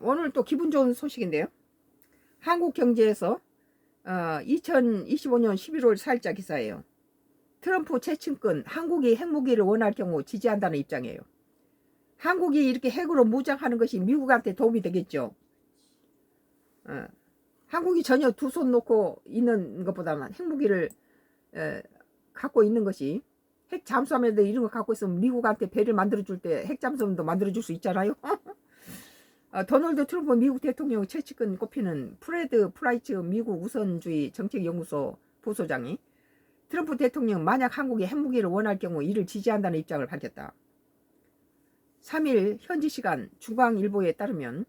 오늘 또 기분 좋은 소식인데요. 한국경제에서 2025년 11월 4일자 기사예요. 트럼프 최측근 한국이 핵무기를 원할 경우 지지한다는 입장이에요. 한국이 이렇게 핵으로 무장하는 것이 미국한테 도움이 되겠죠. 한국이 전혀 두 손 놓고 있는 것보다는 핵무기를 갖고 있는 것이, 핵 잠수함에도 이런 거 갖고 있으면 미국한테 배를 만들어줄 때 핵 잠수함도 만들어줄 수 있잖아요. 도널드 트럼프 미국 대통령 최측근 꼽히는 프레드 프라이츠 미국 우선주의 정책연구소 부소장이 트럼프 대통령 만약 한국이 핵무기를 원할 경우 이를 지지한다는 입장을 밝혔다. 3일 현지 시간 중앙일보에 따르면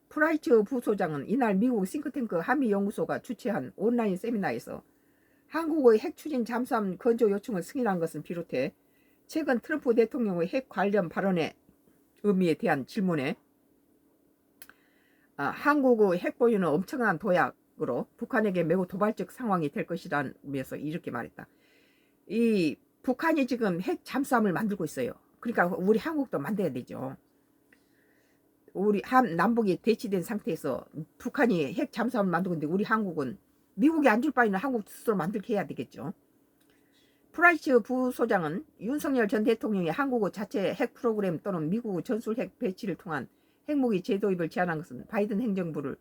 프라이츠 부소장은 이날 미국 싱크탱크 한미연구소가 주최한 온라인 세미나에서 한국의 핵 추진 잠수함 건조 요청을 승인한 것을 비롯해 최근 트럼프 대통령의 핵 관련 발언의 의미에 대한 질문에 한국의 핵 보유는 엄청난 도약으로 북한에게 매우 도발적 상황이 될 것이라는 의미에서 이렇게 말했다. 이 북한이 지금 핵 잠수함을 만들고 있어요. 그러니까 우리 한국도 만들어야 되죠. 우리 남북이 대치된 상태에서 북한이 핵 잠수함을 만들고 있는데 우리 한국은 미국이 안 줄 바에는 한국 스스로 만들게 해야 되겠죠. 프라이츠 부소장은 윤석열 전 대통령이 한국의 자체 핵 프로그램 또는 미국 전술 핵 배치를 통한 핵무기 재도입을 제안한 것은 바이든 행정부를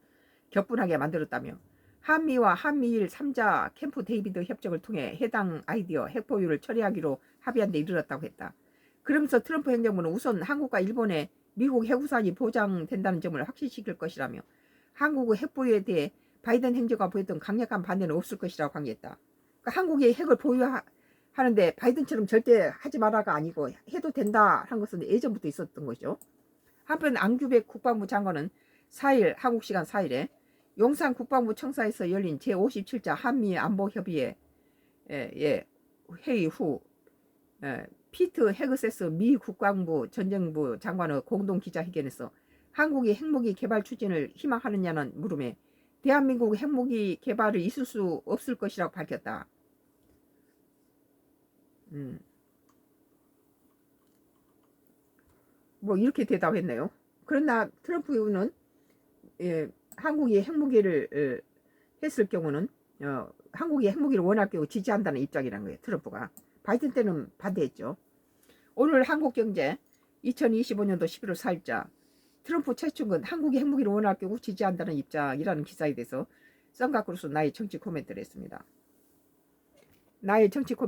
격분하게 만들었다며 한미와 한미일 3자 캠프 데이비드 협정을 통해 해당 아이디어 핵 보유를 처리하기로 합의한 데 이르렀다고 했다. 그러면서 트럼프 행정부는 우선 한국과 일본의 미국 핵우산이 보장된다는 점을 확신시킬 것이라며 한국의 핵 보유에 대해 바이든 행정부가 보였던 강력한 반대는 없을 것이라고 강조했다. 그러니까 한국이 핵을 보유하는데 바이든처럼 절대 하지 마라가 아니고 해도 된다 한 것은 예전부터 있었던 거죠. 한편 안규백 국방부 장관은 4일 한국 시간 4일에 용산 국방부 청사에서 열린 제57자 한미 안보협의회 회의 후 피트 헤그세스 미 국방부 전쟁부 장관의 공동 기자회견에서 한국이 핵무기 개발 추진을 희망하느냐는 물음에 대한민국 핵무기 개발이 있을 수 없을 것이라고 밝혔다. 뭐 이렇게 대답했네요. 그러나 트럼프는 한국이 핵무기를 했을 경우는 한국이 핵무기를 원할 경우 지지한다는 입장이란 거예요. 트럼프가. 바이든 때는 반대했죠. 오늘 한국경제 2025년도 11월 4일자 트럼프 최측근 한국이 핵무기를 원할 경우 지지한다는 입장이라는 기사에 대해서 썬가크루스 나의 정치 코멘트를 했습니다. 나의 정치 코멘트